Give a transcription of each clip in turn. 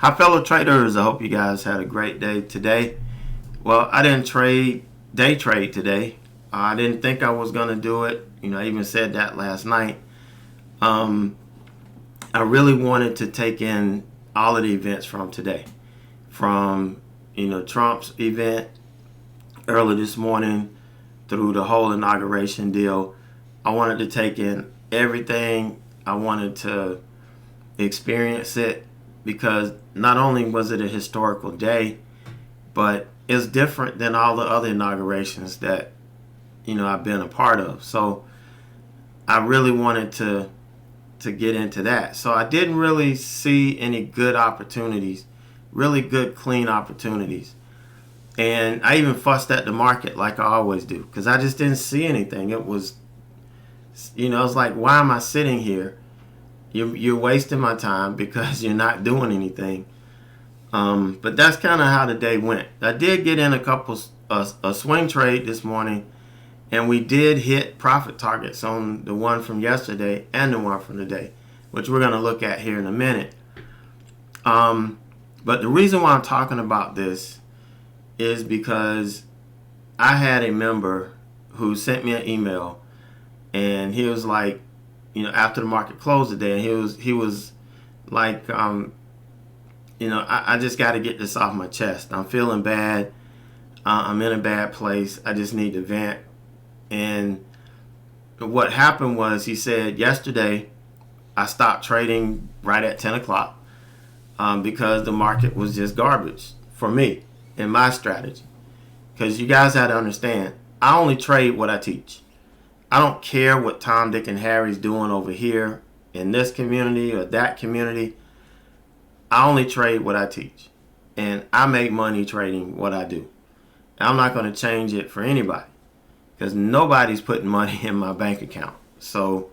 Hi, fellow traders. I hope you guys had a great day today. Well, I didn't day trade today. I didn't think I was going to do it. I even said that last night. Um, I really wanted to take in all of the events from today. From, Trump's event early this morning through the whole inauguration deal. I wanted to take in everything. I wanted to experience it because not only was it a historical day, but it's different than all the other inaugurations that I've been a part of. So I really wanted to get into that. So I didn't really see any good opportunities, really good clean opportunities. And I even fussed at the market like I always do because I just didn't see anything. It was like, why am I sitting here? You're wasting my time because you're not doing anything. But that's kind of how the day went. I did get in a swing trade this morning, and we did hit profit targets on the one from yesterday and the one from today, which we're going to look at here in a minute. But the reason why I'm talking about this is because I had a member who sent me an email, and he was like, after the market closed today, and he was like, I just got to get this off my chest. I'm feeling bad. I'm in a bad place. I just need to vent. And what happened was, he said, yesterday I stopped trading right at 10 o'clock because the market was just garbage for me and my strategy. Because you guys have to understand, I only trade what I teach. I don't care what Tom, Dick, and Harry's doing over here in this community or that community. I only trade what I teach. And I make money trading what I do. And I'm not going to change it for anybody because nobody's putting money in my bank account. So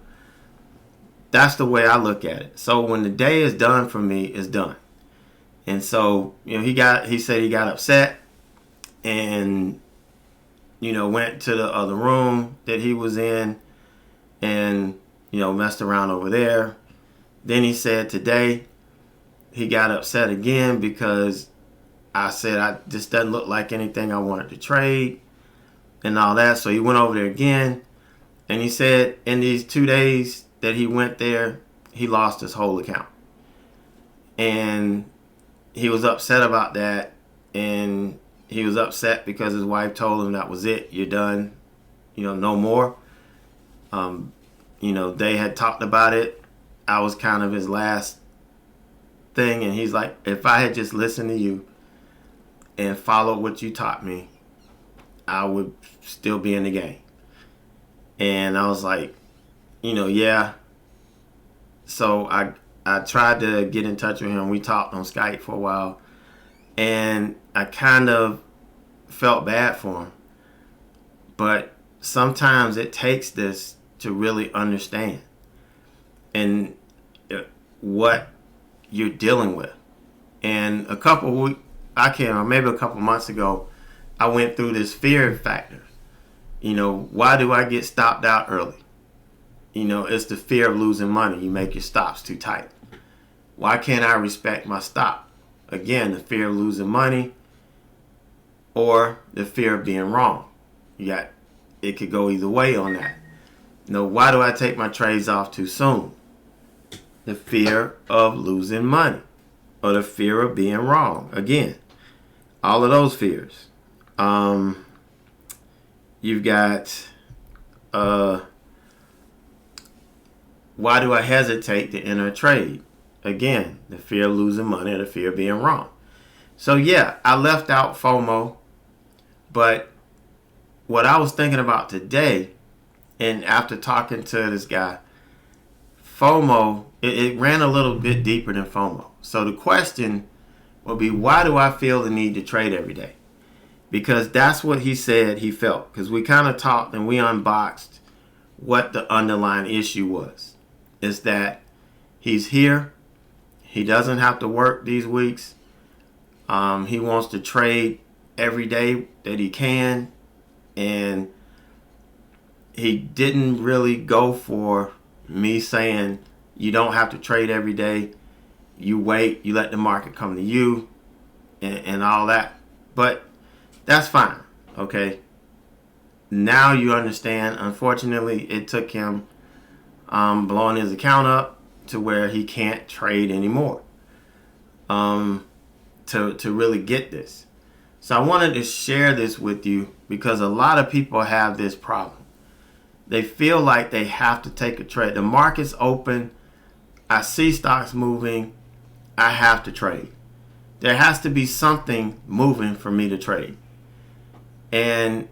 that's the way I look at it. So when the day is done for me, it's done. And so, he said he got upset and went to the other room that he was in and, messed around over there. Then he said today he got upset again because I said this doesn't look like anything I wanted to trade and all that. So he went over there again, and he said in these 2 days that he went there, he lost his whole account. And he was upset about that, and he was upset because his wife told him that was it. You're done. No more. They had talked about it. I was kind of his last thing. And he's like, if I had just listened to you and followed what you taught me, I would still be in the game. And I was like, yeah. So I tried to get in touch with him. We talked on Skype for a while. And I kind of felt bad for him. But sometimes it takes this to really understand and what you're dealing with. And maybe a couple months ago, I went through this fear factor. Why do I get stopped out early? It's the fear of losing money. You make your stops too tight. Why can't I respect my stop? Again, the fear of losing money or the fear of being wrong. It could go either way on that. Why do I take my trades off too soon? The fear of losing money or the fear of being wrong. Again, all of those fears. You've got why do I hesitate to enter a trade? Again, the fear of losing money or the fear of being wrong. So yeah, I left out FOMO, but what I was thinking about today, and after talking to this guy, FOMO, it ran a little bit deeper than FOMO. So the question would be, why do I feel the need to trade every day? Because that's what he said he felt. Because we kind of talked and we unboxed what the underlying issue was. Is that he's here. He doesn't have to work these weeks. He wants to trade every day that he can. And he didn't really go for me saying you don't have to trade every day. you wait, you let the market come to you, and all that. But that's fine, okay? Now you understand. Unfortunately, it took him blowing his account up to where he can't trade anymore to really get this. So I wanted to share this with you because a lot of people have this problem. They feel like they have to take a trade. The market's open. I see stocks moving. I have to trade. There has to be something moving for me to trade. And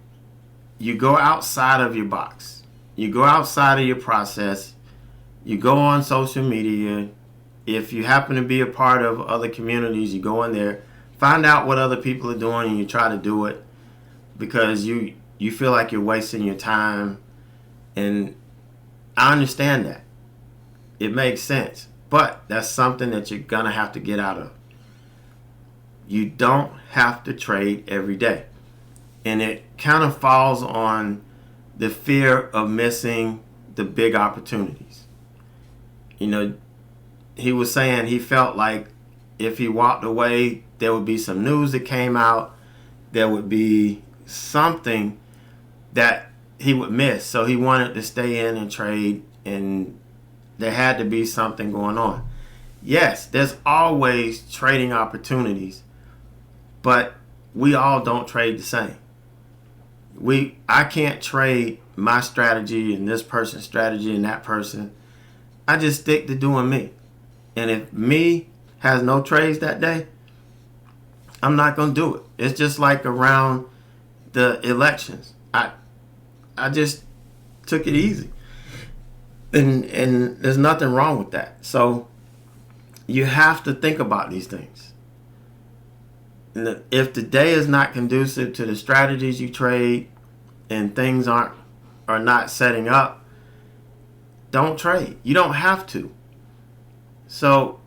you go outside of your box. You go outside of your process. You go on social media. If you happen to be a part of other communities, you go in there, find out what other people are doing, and you try to do it because you feel like you're wasting your time. And I understand that. It makes sense. But that's something that you're going to have to get out of. You don't have to trade every day. And it kind of falls on the fear of missing the big opportunities. You know, he was saying he felt like if he walked away, there would be some news that came out. There would be something that he would miss. So he wanted to stay in and trade, and there had to be something going on. Yes, there's always trading opportunities, but we all don't trade the same. I can't trade my strategy and this person's strategy and that person. I just stick to doing me. And if me has no trades that day, I'm not going to do it. It's just like around the elections. I just took it easy. And there's nothing wrong with that. So you have to think about these things. And if the day is not conducive to the strategies you trade and things are not setting up, don't trade. You don't have to. So,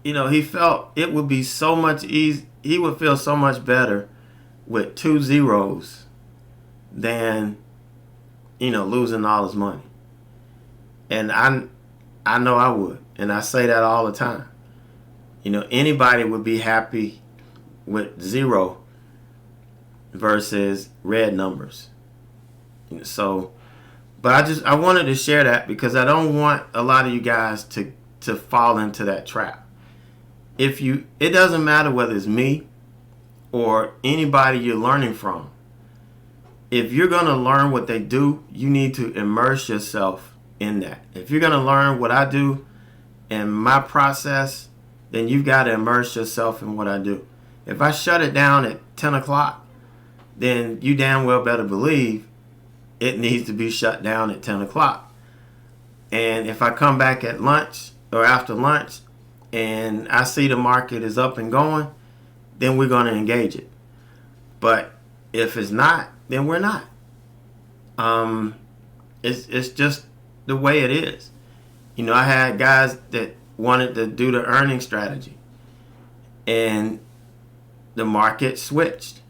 you know, he felt it would be so much easy. He would feel so much better with 2 zeros than, you know, losing all his money. And I know I would. And I say that all the time. You know, anybody would be happy with 0 versus red numbers. So, but I wanted to share that because I don't want a lot of you guys to fall into that trap. It doesn't matter whether it's me or anybody you're learning from. If you're going to learn what they do, you need to immerse yourself in that. If you're going to learn what I do and my process, then you've got to immerse yourself in what I do. If I shut it down at 10 o'clock, then you damn well better believe it needs to be shut down at 10 o'clock. And if I come back at lunch or after lunch and I see the market is up and going, then we're going to engage it. But if it's not, then we're not. It's just the way it is. You know, I had guys that wanted to do the earning strategy, and the market switched.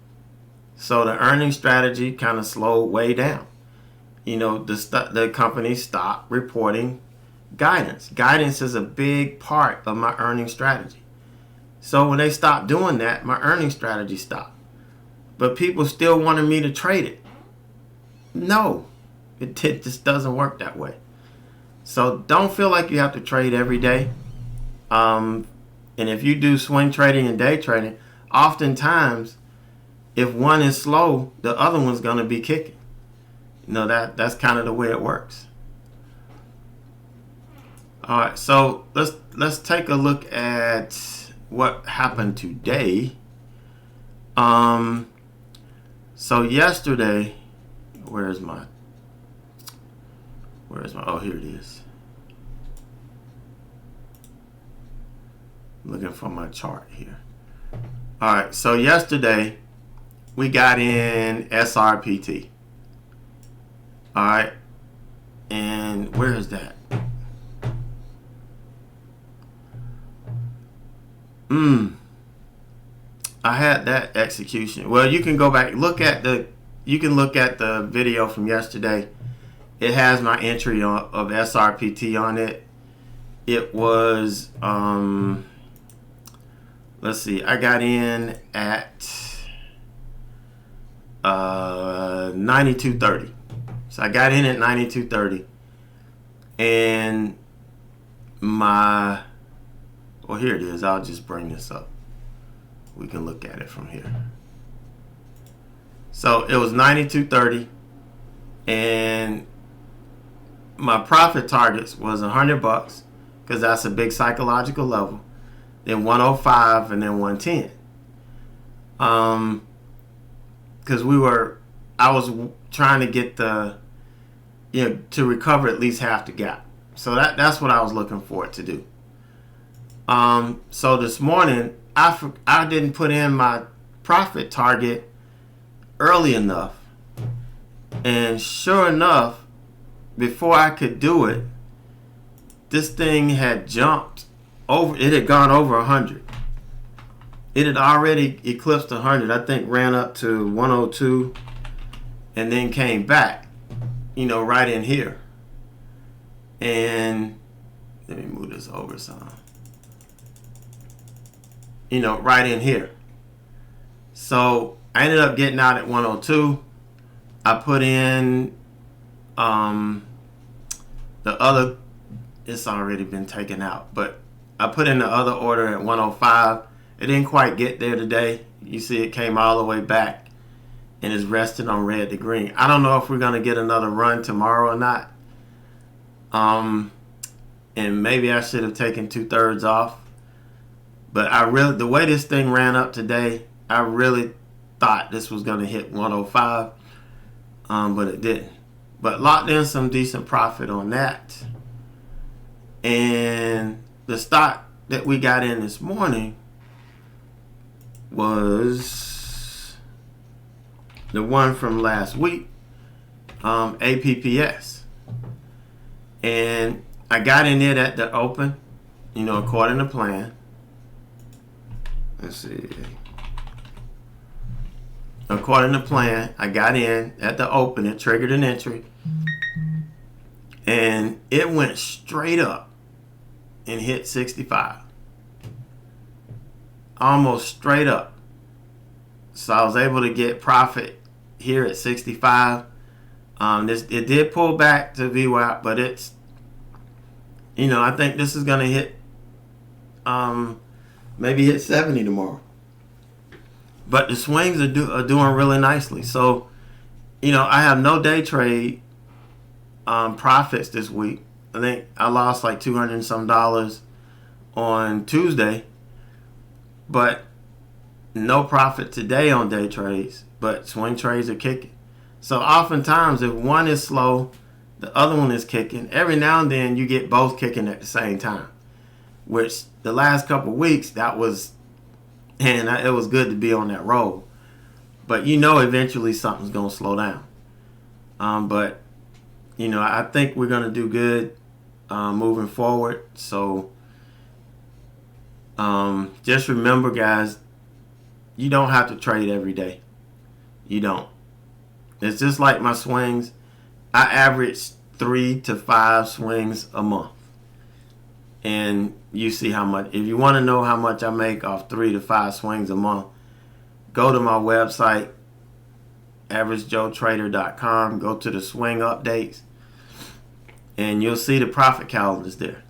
So the earning strategy kind of slowed way down. You know, the company stopped reporting guidance. Guidance is a big part of my earning strategy. So when they stopped doing that, my earning strategy stopped. But people still wanted me to trade it. No, it just doesn't work that way. So don't feel like you have to trade every day. And if you do swing trading and day trading, oftentimes, if one is slow, the other one's going to be kicking. You know, that's kind of the way it works. All right, so let's take a look at what happened today. So yesterday, where's my oh, here it is. Looking for my chart here. All right, so yesterday we got in SRPT. All right, and where is that? I had that execution. Well, you can go back, you can look at the video from yesterday. It has my entry of SRPT on it. it was, let's see, I got in at 92.30. So I got in at 92.30, and well, here it is. I'll just bring this up. We can look at it from here. So it was 92.30, and my profit targets was $100 because that's a big psychological level. Then 105 and then 110. Because I was trying to get to recover at least half the gap. So that's what I was looking for it to do. So this morning I didn't put in my profit target early enough, and sure enough, before I could do it, this thing had jumped over. It had gone over 100. It had already eclipsed 100. I think ran up to 102 and then came back, right in here. And let me move this over some. Right in here. So I ended up getting out at 102. I put in the other, it's already been taken out, but I put in the other order at 105. It didn't quite get there today. You see it came all the way back and is resting on red to green. I don't know if we're going to get another run tomorrow or not. And maybe I should have taken 2/3 off. But the way this thing ran up today, I really thought this was going to hit 105. But it didn't. But locked in some decent profit on that. And the stock that we got in this morning was the one from last week, APPS. And I got in it at the open, according to plan. Let's see. According to plan, I got in at the open. It triggered an entry. And it went straight up and hit 65. Almost straight up. So I was able to get profit here at 65. It did pull back to VWAP, but it's, I think this is going to hit, maybe hit 70 tomorrow. But the swings are doing really nicely. So, I have no day trade profits this week. I think I lost like $200 and some on Tuesday, but no profit today on day trades. But swing trades are kicking. So oftentimes, if one is slow, the other one is kicking. Every now and then, you get both kicking at the same time. Which the last couple of weeks, it was good to be on that roll. But eventually something's going to slow down. But I think we're going to do good moving forward. So just remember, guys, you don't have to trade every day. You don't. It's just like my swings. I average 3 to 5 swings a month. And you see how much. If you want to know how much I make off 3 to 5 swings a month, go to my website, AverageJoeTrader.com. Go to the swing updates, and you'll see the profit calendars there,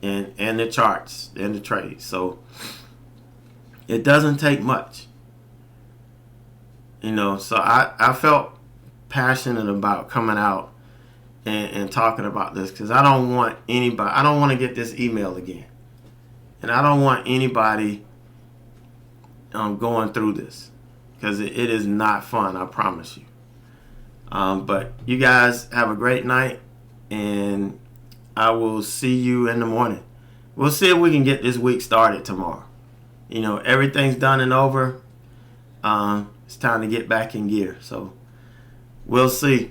and the charts and the trades. So it doesn't take much, So I felt passionate about coming out and talking about this because I don't want to get this email again, and I don't want anybody going through this because it is not fun, I promise you. But you guys have a great night, and I will see you in the morning. We'll see if we can get this week started tomorrow. Everything's done and over. It's time to get back in gear. So we'll see.